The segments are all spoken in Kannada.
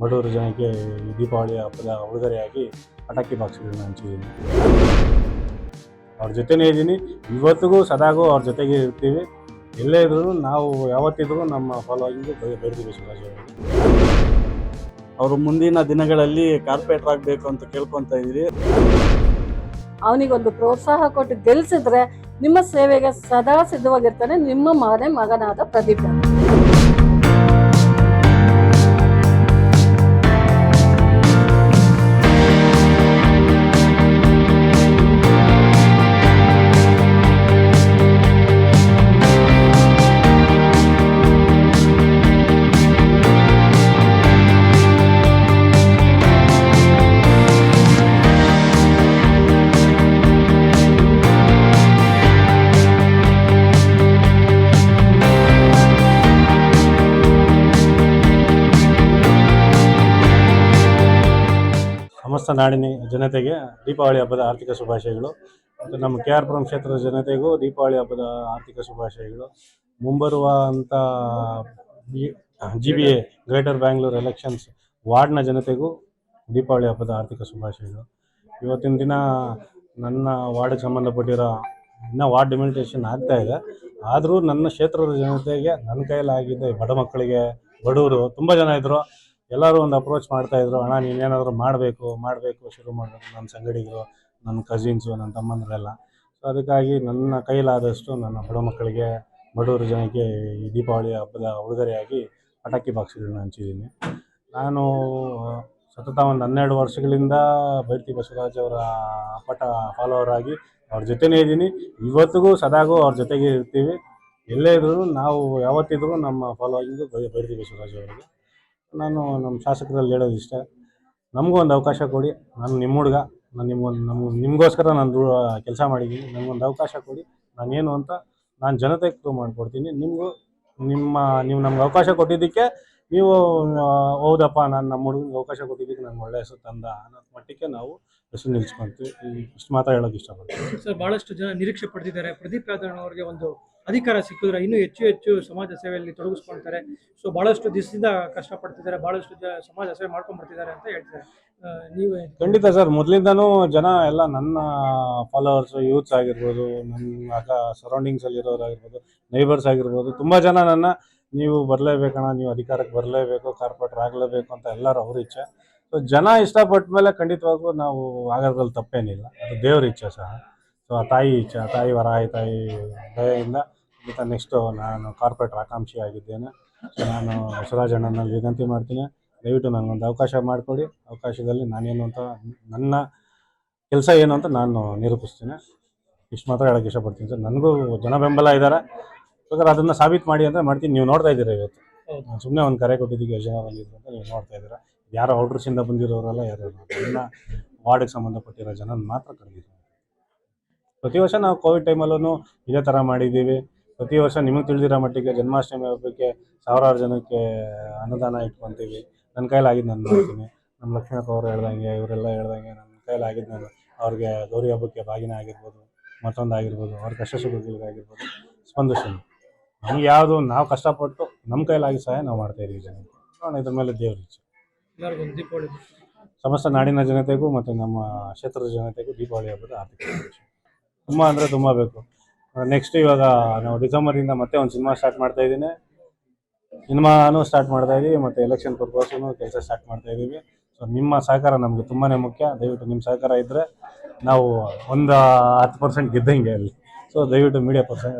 ಬಡವರು ಜನಕ್ಕೆ ಈ ದೀಪಾವಳಿ ಹಬ್ಬದ ಉಡುಗೊರೆಯಾಗಿ ಪಟಾಕಿ ಬಾಕ್ಸ್ಗಳನ್ನ ಹಂಚಿದ್ದೀನಿ. ಅವ್ರ ಜೊತೆನೇ ಇದ್ದೀನಿ, ಇವತ್ತಿಗೂ ಸದಾಗೂ ಅವ್ರ ಜೊತೆಗೆ ಇರ್ತೀವಿ. ಎಲ್ಲೇ ಇದ್ರೂ ನಾವು ಯಾವತ್ತಿದ್ರೂ ನಮ್ಮ ಫಾಲೋಯಿಂಗು ಬೆಳೆದಿದ್ದೀವಿ ಶಿವಾಜಿ ಅವರು. ಅವರು ಮುಂದಿನ ದಿನಗಳಲ್ಲಿ ಕಾರ್ಪೊರೇಟರ್ ಆಗಬೇಕು ಅಂತ ಕೇಳ್ಕೊತಾ ಇದ್ದೀರಿ. ಅವನಿಗೊಂದು ಪ್ರೋತ್ಸಾಹ ಕೊಟ್ಟು ಗೆಲ್ಲಿಸಿದ್ರೆ ನಿಮ್ಮ ಸೇವೆಗೆ ಸದಾ ಸಿದ್ಧವಾಗಿರ್ತಾನೆ ನಿಮ್ಮ ಮಗನಾದ ಪ್ರದೀಪ್. ಸಮಸ್ತ ನಾಡಿನ ಜನತೆಗೆ ದೀಪಾವಳಿ ಹಬ್ಬದ ಆರ್ಥಿಕ ಶುಭಾಶಯಗಳು. ಮತ್ತು ನಮ್ಮ KR ಪುರಂ ಕ್ಷೇತ್ರದ ಜನತೆಗೂ ದೀಪಾವಳಿ ಹಬ್ಬದ ಆರ್ಥಿಕ ಶುಭಾಶಯಗಳು. ಮುಂಬರುವ ಅಂಥ GBA ಗ್ರೇಟರ್ ಬ್ಯಾಂಗ್ಳೂರ್ ಎಲೆಕ್ಷನ್ಸ್ ವಾರ್ಡ್ನ ಜನತೆಗೂ ದೀಪಾವಳಿ ಹಬ್ಬದ ಆರ್ಥಿಕ ಶುಭಾಶಯಗಳು. ಇವತ್ತಿನ ದಿನ ನನ್ನ ವಾರ್ಡ್ಗೆ ಸಂಬಂಧಪಟ್ಟಿರೋ ಇನ್ನೂ ವಾರ್ಡ್ ಡಿಮಿನಿಟೇಷನ್ ಆಗ್ತಾ ಇದೆ. ಆದರೂ ನನ್ನ ಕ್ಷೇತ್ರದ ಜನತೆಗೆ ನನ್ನ ಕೈಲಾಗಿದ್ದ ಬಡ ಮಕ್ಕಳಿಗೆ, ಬಡವರು ತುಂಬ ಜನ ಇದ್ದರು, ಎಲ್ಲರೂ ಒಂದು ಅಪ್ರೋಚ್ ಮಾಡ್ತಾಯಿದ್ರು, ಅಣ್ಣ ನೀನೇನಾದರೂ ಮಾಡಬೇಕು ಶುರು ಮಾಡಬೇಕು, ನನ್ನ ಸಂಗಡಿಗರು, ನನ್ನ ಕಸಿನ್ಸು, ನನ್ನ ತಮ್ಮಂದರೆಲ್ಲ. ಸೊ ಅದಕ್ಕಾಗಿ ನನ್ನ ಕೈಲಾದಷ್ಟು ನನ್ನ ಬಡ ಮಕ್ಕಳಿಗೆ, ಬಡವರು ಜನಕ್ಕೆ ಈ ದೀಪಾವಳಿ ಹಬ್ಬದ ಉಡುಗೊರೆಯಾಗಿ ಪಟಾಕಿ ಬಾಕ್ಸ್ಗಳನ್ನ ಹಂಚಿದ್ದೀನಿ. ನಾನು ಸತತ ಒಂದು 12 ವರ್ಷಗಳಿಂದ ಬೈರತಿ ಬಸವರಾಜ್ ಅವರ ಫಾಲೋವರ್ ಆಗಿ ಅವ್ರ ಜೊತೆನೇ ಇದ್ದೀನಿ, ಇವತ್ತಿಗೂ ಸದಾಗೂ ಅವ್ರ ಜೊತೆಗೆ ಇರ್ತೀವಿ. ಎಲ್ಲೇ ಇದ್ರೂ ನಾವು ಯಾವತ್ತಿದ್ರೂ ನಮ್ಮ ಫಾಲೋಯಿಂಗು ಬೈರತಿ ಬಸವರಾಜ್ ಅವರಿಗೆ. ನಾನು ನಮ್ಮ ಶಾಸಕರಲ್ಲಿ ಹೇಳೋದು ಇಷ್ಟ, ನಮಗೂ ಒಂದು ಅವಕಾಶ ಕೊಡಿ. ನಾನು ನಿಮ್ಮ ಹುಡುಗ, ನಾನು ನಿಮಗೋಸ್ಕರ ನಾನು ಕೆಲಸ ಮಾಡಿದ್ದೀನಿ. ನನಗೊಂದು ಅವಕಾಶ ಕೊಡಿ, ನಾನೇನು ಅಂತ ನಾನು ಜನತೆಗೆ ಪ್ರೂವ್ ಮಾಡಿಕೊಡ್ತೀನಿ. ನೀವು ನಮ್ಗೆ ಅವಕಾಶ ಕೊಟ್ಟಿದ್ದಕ್ಕೆ ನೀವು ಹೌದಪ್ಪ, ನಾನು ನಮ್ಮ ಹುಡುಗನಿಗೆ ಅವಕಾಶ ಕೊಟ್ಟಿದ್ದಕ್ಕೆ ನನಗೆ ಒಳ್ಳೆಯ ಹೆಸರು ತಂದ ಅನ್ನೋ ಮಟ್ಟಕ್ಕೆ ನಾವು ಹೆಸರು ನಿಲ್ಲಿಸ್ಕೊಳ್ತೀವಿ. ಇಷ್ಟು ಮಾತ್ರ ಹೇಳೋಕೆ ಇಷ್ಟಪಡ್ತೀನಿ. ಸರ್, ಭಾಳಷ್ಟು ಜನ ನಿರೀಕ್ಷೆ ಪಡ್ತಿದ್ದಾರೆ ಪ್ರದೀಪ್ ಯಾದವ್ ಅವರಿಗೆ ಒಂದು ಅಧಿಕಾರ ಸಿಕ್ಕಿದ್ರೆ ಇನ್ನೂ ಹೆಚ್ಚು ಸಮಾಜ ಸೇವೆಯಲ್ಲಿ ತೊಡಗಿಸ್ಕೊಳ್ತಾರೆ. ಸೊ ಭಾಳಷ್ಟು ದಿವಸದಿಂದ ಕಷ್ಟಪಡ್ತಿದ್ದಾರೆ, ಭಾಳಷ್ಟು ಸಮಾಜ ಸೇವೆ ಮಾಡ್ಕೊಂಡ್ಬರ್ತಿದ್ದಾರೆ ಅಂತ ಹೇಳ್ತಾರೆ. ನೀವು ಖಂಡಿತ ಸರ್, ಮೊದಲಿಂದನೂ ಜನ ಎಲ್ಲ ನನ್ನ ಫಾಲೋವರ್ಸು, ಯೂತ್ಸ್ ಆಗಿರ್ಬೋದು, ನನ್ನ ಸರೌಂಡಿಂಗ್ಸಲ್ಲಿರೋರು ಆಗಿರ್ಬೋದು, ನೈಬರ್ಸ್ ಆಗಿರ್ಬೋದು, ತುಂಬ ಜನ ನೀವು ಬರಲೇಬೇಕಣ್ಣ, ನೀವು ಅಧಿಕಾರಕ್ಕೆ ಬರಲೇಬೇಕು, ಕಾರ್ಪೊರೇಟರ್ ಆಗಲೇಬೇಕು ಅಂತ ಎಲ್ಲರೂ ಅವ್ರ ಇಚ್ಛೆ. ಸೊ ಜನ ಇಷ್ಟಪಟ್ಟ ಮೇಲೆ ಖಂಡಿತವಾಗೂ ನಾವು ಆಗೋದ್ರಲ್ಲಿ ತಪ್ಪೇನಿಲ್ಲ, ಅದು ದೇವ್ರ ಇಚ್ಛೆ ಸಹ. ಸೊ ಆ ತಾಯಿ ಇಚ್ಛೆ, ಆ ತಾಯಿ ವರಾಯಿ ತಾಯಿ ದಯೆಯಿಂದ ನೆಕ್ಸ್ಟು ನಾನು ಕಾರ್ಪೊರೇಟರ್ ಆಕಾಂಕ್ಷಿ ಆಗಿದ್ದೇನೆ. ಸೊ ನಾನು ಬಸವರಾಜ್ ಅಣ್ಣನಲ್ಲಿ ವಿನಂತಿ ಮಾಡ್ತೀನಿ, ದಯವಿಟ್ಟು ನನಗೊಂದು ಅವಕಾಶ ಮಾಡಿಕೊಡಿ. ಅವಕಾಶದಲ್ಲಿ ನಾನೇನು ಅಂತ, ನನ್ನ ಕೆಲಸ ಏನು ಅಂತ ನಾನು ನಿರೂಪಿಸ್ತೀನಿ. ಇಷ್ಟು ಮಾತ್ರ ಹೇಳೋಕ್ಕೆ ಇಷ್ಟಪಡ್ತೀನಿ ಸರ್. ನನಗೂ ಜನ ಬೆಂಬಲ ಇದ್ದಾರೆ, ಬೇಕಾದ್ರೆ ಅದನ್ನು ಸಾಬೀತು ಮಾಡಿ ಅಂದರೆ ಮಾಡ್ತೀನಿ. ನೀವು ನೋಡ್ತಾ ಇದ್ದೀರಾ, ಇವತ್ತು ಸುಮ್ಮನೆ ಒಂದು ಕರೆ ಕೊಟ್ಟಿದ್ದಕ್ಕೆ ಎಷ್ಟು ಜನ ಬಂದಿದ್ರು ಅಂತ ನೀವು ನೋಡ್ತಾ ಇದ್ದೀರಾ. ಯಾರೋ ಔಟ್ರಸಿಂದ ಬಂದಿರೋರೆಲ್ಲ ಯಾರು ನನ್ನ ವಾರ್ಡ್ಗೆ ಸಂಬಂಧಪಟ್ಟಿರೋ ಜನ ಮಾತ್ರ ಕರೆದಿದ್ದಾರೆ. ಪ್ರತಿ ವರ್ಷ ನಾವು ಕೋವಿಡ್ ಟೈಮಲ್ಲೂ ಇದೇ ಥರ ಮಾಡಿದ್ದೀವಿ. ಪ್ರತಿ ವರ್ಷ ನಿಮಗೆ ತಿಳಿದಿರೋ ಮಟ್ಟಿಗೆ ಜನ್ಮಾಷ್ಟಮಿ ಹಬ್ಬಕ್ಕೆ ಸಾವಿರಾರು ಜನಕ್ಕೆ ಅನುದಾನ ಇಟ್ಕೊತೀವಿ. ನನ್ನ ಕೈಲಾಗಿದ್ದು ನಾನು ಮಾಡ್ತೀನಿ. ನಮ್ಮ ಲಕ್ಷ್ಮಣಪ್ಪ ಅವರು ಹೇಳ್ದಂಗೆ, ಇವರೆಲ್ಲ ಹೇಳ್ದಂಗೆ ನನ್ನ ಕೈಲಾಗಿದ್ದು ನಾನು ಅವ್ರಿಗೆ ಗೌರಿ ಹಬ್ಬಕ್ಕೆ ಬಾಗಿನ ಆಗಿರ್ಬೋದು, ಮತ್ತೊಂದು ಆಗಿರ್ಬೋದು, ಅವ್ರ ಕಷ್ಟ ಸುಖಗಳಿಗಾಗಿರ್ಬೋದು ಸ್ಪಂದಿಸ್ತೀನಿ. ನಮ್ಗೆ ಯಾವುದು ನಾವು ಕಷ್ಟಪಟ್ಟು ನಮ್ಮ ಕೈಲಾಗಿ ಸಹಾಯ ನಾವು ಮಾಡ್ತಾಯಿದ್ದೀವಿ ಜನಕ್ಕೆ. ಇದ್ರ ಮೇಲೆ ದೇವ್ರ ಇಚ್ಛೆ. ಸಮಸ್ತ ನಾಡಿನ ಜನತೆಗೂ ಮತ್ತು ನಮ್ಮ ಕ್ಷೇತ್ರದ ಜನತೆಗೂ ದೀಪಾವಳಿ ಹಬ್ಬದ ಆರ್ಥಿಕ ತುಂಬ ಅಂದರೆ ತುಂಬ ಬೇಕು. ನೆಕ್ಸ್ಟ್ ಇವಾಗ ನಾವು ಡಿಸೆಂಬರಿಂದ ಮತ್ತೆ ಒಂದು ಸಿನಿಮಾ ಸ್ಟಾರ್ಟ್ ಮಾಡ್ತಾಯಿದ್ದೀನಿ, ಮತ್ತು ಎಲೆಕ್ಷನ್ ಪರ್ಪಸ್ಸೂ ಕೆಲಸ ಸ್ಟಾರ್ಟ್ ಮಾಡ್ತಾಯಿದ್ದೀವಿ. ಸೊ ನಿಮ್ಮ ಸಹಕಾರ ನಮಗೆ ತುಂಬಾ ಮುಖ್ಯ. ದಯವಿಟ್ಟು ನಿಮ್ಮ ಸಹಕಾರ ಇದ್ದರೆ ನಾವು ಒಂದು 10% ಗೆದ್ದಂಗೆ ಅಲ್ಲಿ. ಸೊ ದಯವಿಟ್ಟು ಮೀಡಿಯಾ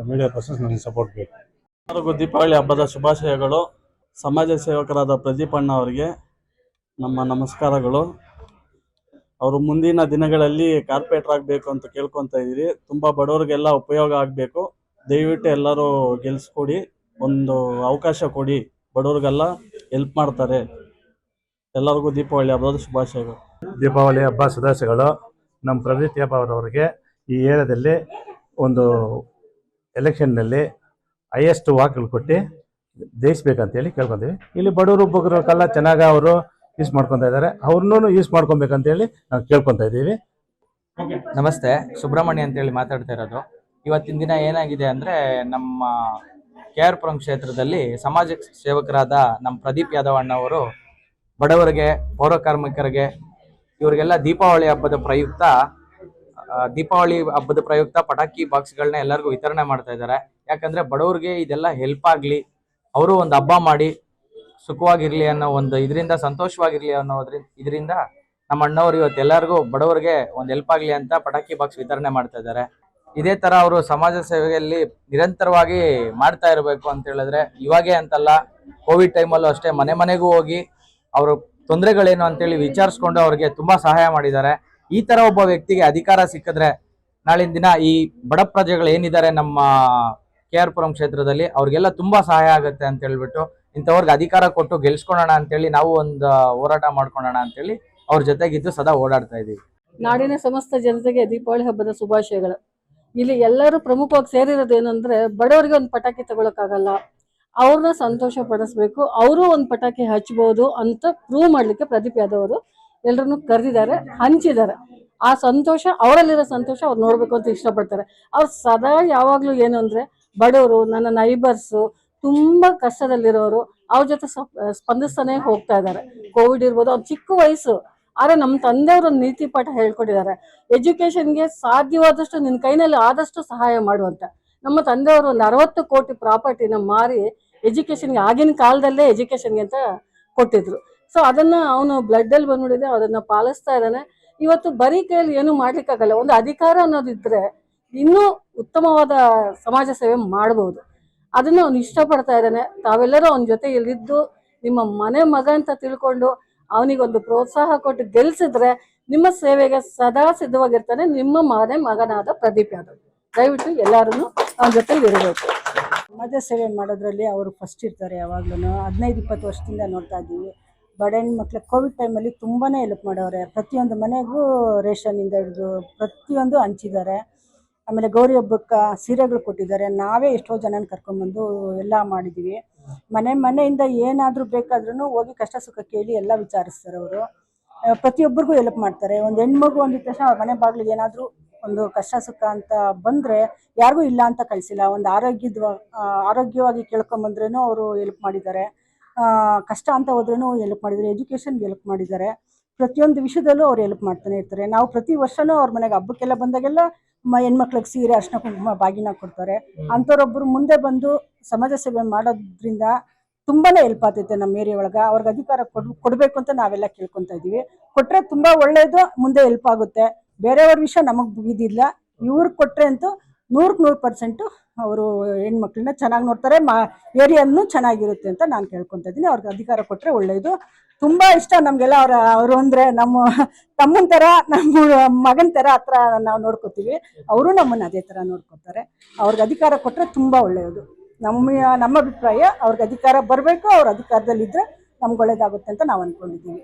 ಪರ್ಸನ್ಸ್ ನನಗೆ ಸಪೋರ್ಟ್ ಬೇಕು. ಎಲ್ಲರಿಗೂ ದೀಪಾವಳಿ ಹಬ್ಬದ ಶುಭಾಶಯಗಳು. ಸಮಾಜ ಸೇವಕರಾದ ಪ್ರದೀಪ್ ಅಣ್ಣ ಅವರಿಗೆ ನಮ್ಮ ನಮಸ್ಕಾರಗಳು. ಅವರು ಮುಂದಿನ ದಿನಗಳಲ್ಲಿ ಕಾರ್ಪೊರೇಟರ್ ಆಗಬೇಕು ಅಂತ ಕೇಳ್ಕೊತಾ ಇದ್ದೀರಿ. ತುಂಬ ಬಡವರಿಗೆಲ್ಲ ಉಪಯೋಗ ಆಗಬೇಕು. ದಯವಿಟ್ಟು ಎಲ್ಲರೂ ಗೆಲ್ಲಿಸ್ಕೊಡಿ, ಒಂದು ಅವಕಾಶ ಕೊಡಿ, ಬಡವರಿಗೆಲ್ಲ ಹೆಲ್ಪ್ ಮಾಡ್ತಾರೆ. ಎಲ್ಲರಿಗೂ ದೀಪಾವಳಿ ಹಬ್ಬದ ಶುಭಾಶಯಗಳು. ದೀಪಾವಳಿ ಹಬ್ಬ ಸದಸ್ಯಗಳು ನಮ್ಮ ಪ್ರದೀಪ್ ಅವರವರಿಗೆ ಈ ಏರಿಯಾದಲ್ಲಿ ಒಂದು ಎಲೆಕ್ಷನ್ನಲ್ಲಿ ಹೈಯೆಸ್ಟ್ ವಾಕ್ಗಳು ಕೊಟ್ಟು ಜಯಿಸ್ಬೇಕಂತೇಳಿ ಕೇಳ್ಕೊತೀವಿ. ಇಲ್ಲಿ ಬಡವರು ಬಗ್ಗರಕ್ಕೆಲ್ಲ ಚೆನ್ನಾಗಿ ಅವರು ಯೂಸ್ ಮಾಡ್ಕೊತಾ ಇದ್ದಾರೆ, ಅವ್ರನ್ನೂ ಯೂಸ್ ಮಾಡ್ಕೊಬೇಕಂತೇಳಿ ನಾವು ಕೇಳ್ಕೊತಾ ಇದ್ದೀವಿ. ನಮಸ್ತೆ, ಸುಬ್ರಹ್ಮಣ್ಯ ಅಂತೇಳಿ ಮಾತಾಡ್ತಾ ಇರೋದು. ಇವತ್ತಿನ ದಿನ ಏನಾಗಿದೆ ಅಂದರೆ, ನಮ್ಮ KR ಪುರಂ ಕ್ಷೇತ್ರದಲ್ಲಿ ಸಮಾಜ ಸೇವಕರಾದ ನಮ್ಮ ಪ್ರದೀಪ್ ಯಾದವ್ ಅಣ್ಣವರು ಬಡವರಿಗೆ, ಪೌರ ಕಾರ್ಮಿಕರಿಗೆ, ಇವರಿಗೆಲ್ಲ ದೀಪಾವಳಿ ಹಬ್ಬದ ಪ್ರಯುಕ್ತ ಪಟಾಕಿ ಬಾಕ್ಸ್ಗಳನ್ನ ಎಲ್ಲರಿಗೂ ವಿತರಣೆ ಮಾಡ್ತಾ ಇದ್ದಾರೆ. ಯಾಕಂದ್ರೆ ಬಡವರಿಗೆ ಇದೆಲ್ಲ ಹೆಲ್ಪ್ ಆಗ್ಲಿ, ಅವರು ಒಂದು ಹಬ್ಬ ಮಾಡಿ ಸುಖವಾಗಿರ್ಲಿ ಅನ್ನೋ ಒಂದು ಇದರಿಂದ, ಸಂತೋಷವಾಗಿರ್ಲಿ ಅನ್ನೋ ಇದರಿಂದ ನಮ್ಮ ಅಣ್ಣವರು ಇವತ್ತು ಎಲ್ಲರಿಗೂ ಬಡವರಿಗೆ ಒಂದು ಹೆಲ್ಪ್ ಆಗ್ಲಿ ಅಂತ ಪಟಾಕಿ ಬಾಕ್ಸ್ ವಿತರಣೆ ಮಾಡ್ತಾ ಇದ್ದಾರೆ. ಇದೇ ತರ ಅವರು ಸಮಾಜ ಸೇವೆಯಲ್ಲಿ ನಿರಂತರವಾಗಿ ಮಾಡ್ತಾ ಇರಬೇಕು ಅಂತ ಹೇಳಿದ್ರೆ, ಇವಾಗೇ ಅಂತಲ್ಲ, ಕೋವಿಡ್ ಟೈಮಲ್ಲೂ ಅಷ್ಟೇ ಮನೆ ಮನೆಗೂ ಹೋಗಿ ಅವ್ರ ತೊಂದರೆಗಳೇನು ಅಂತೇಳಿ ವಿಚಾರಿಸ್ಕೊಂಡು ಅವ್ರಿಗೆ ತುಂಬಾ ಸಹಾಯ ಮಾಡಿದ್ದಾರೆ. ಈ ತರ ಒಬ್ಬ ವ್ಯಕ್ತಿಗೆ ಅಧಿಕಾರ ಸಿಕ್ಕಿದ್ರೆ ನಾಳಿನ ದಿನ ಈ ಬಡ ಪ್ರಜೆಗಳು ಏನಿದ್ದಾರೆ ನಮ್ಮ KR ಪುರಂ ಕ್ಷೇತ್ರದಲ್ಲಿ ಅವ್ರಿಗೆಲ್ಲ ತುಂಬಾ ಸಹಾಯ ಆಗುತ್ತೆ ಅಂತ ಹೇಳ್ಬಿಟ್ಟು, ಇಂಥವ್ರಿಗೆ ಅಧಿಕಾರ ಕೊಟ್ಟು ಗೆಲ್ಸ್ಕೊಳ್ಳೋಣ ಅಂತೇಳಿ ನಾವು ಒಂದು ಹೋರಾಟ ಮಾಡ್ಕೊಳ್ಳೋಣ ಅಂತೇಳಿ ಅವ್ರ ಜೊತೆಗಿದ್ದು ಸದಾ ಓಡಾಡ್ತಾ ಇದೀವಿ. ನಾಡಿನ ಸಮಸ್ತ ಜನತೆಗೆ ದೀಪಾವಳಿ ಹಬ್ಬದ ಶುಭಾಶಯಗಳು. ಇಲ್ಲಿ ಎಲ್ಲರೂ ಪ್ರಮುಖವಾಗಿ ಸೇರಿರೋದು ಏನಂದ್ರೆ, ಬಡವರಿಗೆ ಒಂದು ಪಟಾಕಿ ತಗೊಳಕ್ಕಾಗಲ್ಲ, ಅವ್ರನ್ನ ಸಂತೋಷ ಪಡಿಸ್ಬೇಕು, ಅವರು ಒಂದು ಪಟಾಕಿ ಹಚ್ಬೋದು ಅಂತ ಪ್ರೂವ್ ಮಾಡ್ಲಿಕ್ಕೆ ಪ್ರದೀಪ್ ಯಾದವ್ ಅವರು ಎಲ್ಲರನ್ನು ಕರೆದಿದ್ದಾರೆ, ಹಂಚಿದ್ದಾರೆ. ಆ ಸಂತೋಷ, ಅವರಲ್ಲಿರೋ ಸಂತೋಷ ಅವ್ರು ನೋಡ್ಬೇಕು ಅಂತ ಇಷ್ಟಪಡ್ತಾರೆ. ಅವ್ರು ಸದಾ ಯಾವಾಗ್ಲೂ ಏನು ಅಂದ್ರೆ, ಬಡವರು, ನನ್ನ ನೈಬರ್ಸು, ತುಂಬಾ ಕಷ್ಟದಲ್ಲಿರೋರು, ಅವ್ರ ಜೊತೆ ಸ್ಪಂದಿಸ್ತಾನೆ ಹೋಗ್ತಾ ಇದ್ದಾರೆ. ಕೋವಿಡ್ ಇರ್ಬೋದು, ಅವ್ರ ಚಿಕ್ಕ ವಯಸ್ಸು, ಆದ್ರೆ ನಮ್ಮ ತಂದೆಯವರು ಒಂದು ನೀತಿ ಪಾಠ ಹೇಳ್ಕೊಟ್ಟಿದ್ದಾರೆ, ಎಜುಕೇಶನ್ಗೆ ಸಾಧ್ಯವಾದಷ್ಟು ನಿನ್ನ ಕೈನಲ್ಲಿ ಆದಷ್ಟು ಸಹಾಯ ಮಾಡುವಂತ. ನಮ್ಮ ತಂದೆಯವರು ಒಂದು 60 ಕೋಟಿ ಪ್ರಾಪರ್ಟಿನ ಮಾರಿ ಎಜುಕೇಶನ್ಗೆ, ಆಗಿನ ಕಾಲದಲ್ಲೇ ಎಜುಕೇಶನ್ಗೆ ಅಂತ ಕೊಟ್ಟಿದ್ರು. ಸೊ ಅದನ್ನ ಅವನು ಬ್ಲಡ್ ಅಲ್ಲಿ ಬಂದ್ಬಿಟ್ಟಿದೆ, ಅದನ್ನ ಪಾಲಿಸ್ತಾ ಇದ್ದಾನೆ. ಇವತ್ತು ಬರೀ ಕೈಯಲ್ಲಿ ಏನು ಮಾಡ್ಲಿಕ್ಕಾಗಲ್ಲ, ಒಂದು ಅಧಿಕಾರ ಅನ್ನೋದಿದ್ರೆ ಇನ್ನೂ ಉತ್ತಮವಾದ ಸಮಾಜ ಸೇವೆ ಮಾಡಬಹುದು. ಅದನ್ನ ಅವ್ನು ಇಷ್ಟಪಡ್ತಾ ಇದ್ದಾನೆ. ತಾವೆಲ್ಲರೂ ಅವನ ಜೊತೆ ಇಲ್ಲಿದ್ದು ನಿಮ್ಮ ಮನೆ ಮಗ ಅಂತ ತಿಳ್ಕೊಂಡು ಅವನಿಗೊಂದು ಪ್ರೋತ್ಸಾಹ ಕೊಟ್ಟು ಗೆಲ್ಸಿದ್ರೆ ನಿಮ್ಮ ಸೇವೆಗೆ ಸದಾ ಸಿದ್ಧವಾಗಿರ್ತಾನೆ ನಿಮ್ಮ ಮನೆ ಮಗನಾದ ಪ್ರದೀಪ್ ಯಾದವ್. ದಯವಿಟ್ಟು ಎಲ್ಲರೂ ಅವನ ಜೊತೆ ಇರಬೇಕು. ಸಮಾಜ ಸೇವೆ ಮಾಡೋದ್ರಲ್ಲಿ ಅವರು ಫಸ್ಟ್ ಇರ್ತಾರೆ. ಯಾವಾಗ್ಲೂ 15-20 ವರ್ಷದಿಂದ ನೋಡ್ತಾ ಇದ್ದೀವಿ. ಬಡ ಹೆಣ್ಮಕ್ಳಿಗೆ ಕೋವಿಡ್ ಟೈಮಲ್ಲಿ ತುಂಬಾ ಹೆಲ್ಪ್ ಮಾಡವ್ರೆ. ಪ್ರತಿಯೊಂದು ಮನೆಗೂ ರೇಷನಿಂದ ಹಿಡಿದು ಪ್ರತಿಯೊಂದು ಹಂಚಿದ್ದಾರೆ. ಆಮೇಲೆ ಗೌರಿ ಹಬ್ಬಕ್ಕೆ ಸೀರೆಗಳು ಕೊಟ್ಟಿದ್ದಾರೆ. ನಾವೇ ಎಷ್ಟೋ ಜನನ ಕರ್ಕೊಂಡ್ಬಂದು ಎಲ್ಲ ಮಾಡಿದ್ದೀವಿ. ಮನೆಯಿಂದ ಏನಾದರೂ ಬೇಕಾದ್ರೂ ಹೋಗಿ ಕಷ್ಟ ಸುಖ ಕೇಳಿ ಎಲ್ಲ ವಿಚಾರಿಸ್ತಾರೆ ಅವರು. ಪ್ರತಿಯೊಬ್ಬರಿಗೂ ಹೆಲ್ಪ್ ಮಾಡ್ತಾರೆ. ಒಂದು ಹೆಣ್ಮಗು ಅಂದಿದ ತಕ್ಷಣ ಅವ್ರ ಮನೆ ಬಾಗಿಲಿಗೆ ಏನಾದರೂ ಒಂದು ಕಷ್ಟ ಸುಖ ಅಂತ ಬಂದರೆ ಯಾರಿಗೂ ಇಲ್ಲ ಅಂತ ಕಳಿಸಿಲ್ಲ. ಒಂದು ಆರೋಗ್ಯವಾಗಿ ಕೇಳ್ಕೊಂಬಂದ್ರೂ ಅವರು ಹೆಲ್ಪ್ ಮಾಡಿದ್ದಾರೆ. ಕಷ್ಟ ಅಂತ ಹೋದ್ರೂ ಹೆಲ್ಪ್ ಮಾಡಿದ್ದಾರೆ. ಎಜುಕೇಷನ್ಗೆ ಹೆಲ್ಪ್ ಮಾಡಿದ್ದಾರೆ. ಪ್ರತಿಯೊಂದು ವಿಷಯದಲ್ಲೂ ಅವ್ರು ಹೆಲ್ಪ್ ಮಾಡ್ತಾನೆ ಇರ್ತಾರೆ. ನಾವು ಪ್ರತಿ ವರ್ಷವೂ ಅವ್ರ ಮನೆಗೆ ಹಬ್ಬಕ್ಕೆಲ್ಲ ಬಂದಾಗೆಲ್ಲ ಹೆಣ್ಮಕ್ಳಿಗೆ ಸೀರೆ, ಅರ್ಶಿನ ಕುಂಕುಮ, ಬಾಗಿನ ಕೊಡ್ತಾರೆ. ಅಂಥವ್ರೊಬ್ಬರು ಮುಂದೆ ಬಂದು ಸಮಾಜ ಸೇವೆ ಮಾಡೋದ್ರಿಂದ ತುಂಬಾ ಹೆಲ್ಪ್ ಆಗ್ತೈತೆ ನಮ್ಮ ಏರಿಯಾ ಒಳಗೆ. ಅವ್ರಿಗೆ ಅಧಿಕಾರ ಕೊಡಬೇಕು ಅಂತ ನಾವೆಲ್ಲ ಕೇಳ್ಕೊತಾ ಇದ್ದೀವಿ. ಕೊಟ್ಟರೆ ತುಂಬ ಒಳ್ಳೆಯದು, ಮುಂದೆ ಹೆಲ್ಪ್ ಆಗುತ್ತೆ. ಬೇರೆಯವ್ರ ವಿಷಯ ನಮಗೆ ಮುಗಿದಿಲ್ಲ, ಇವ್ರಿಗೆ ಕೊಟ್ಟರೆ ಅಂತೂ 100% ಅವರು ಹೆಣ್ಮಕ್ಳನ್ನ ಚೆನ್ನಾಗಿ ನೋಡ್ತಾರೆ, ಏರಿಯಾನು ಚೆನ್ನಾಗಿರುತ್ತೆ ಅಂತ ನಾನು ಕೇಳ್ಕೊತಾ ಇದ್ದೀನಿ. ಅವ್ರಿಗೆ ಅಧಿಕಾರ ಕೊಟ್ಟರೆ ಒಳ್ಳೆಯದು. ತುಂಬ ಇಷ್ಟ ನಮಗೆಲ್ಲ ಅವರು ಅಂದರೆ ನಮ್ಮ ತಮ್ಮನ ಥರ, ನಮ್ಮ ಮಗನ ಥರ ಹತ್ರ ನಾವು ನೋಡ್ಕೋತೀವಿ. ಅವರು ನಮ್ಮನ್ನು ಅದೇ ಥರ ನೋಡ್ಕೊತಾರೆ. ಅವ್ರಿಗೆ ಅಧಿಕಾರ ಕೊಟ್ಟರೆ ತುಂಬ ಒಳ್ಳೆಯದು. ನಮ್ಮ ಅಭಿಪ್ರಾಯ, ಅವ್ರಿಗೆ ಅಧಿಕಾರ ಬರಬೇಕು. ಅವ್ರ ಅಧಿಕಾರದಲ್ಲಿದ್ದರೆ ನಮ್ಗೆ ಒಳ್ಳೇದಾಗುತ್ತೆ ಅಂತ ನಾವು ಅಂದ್ಕೊಂಡಿದ್ದೀವಿ.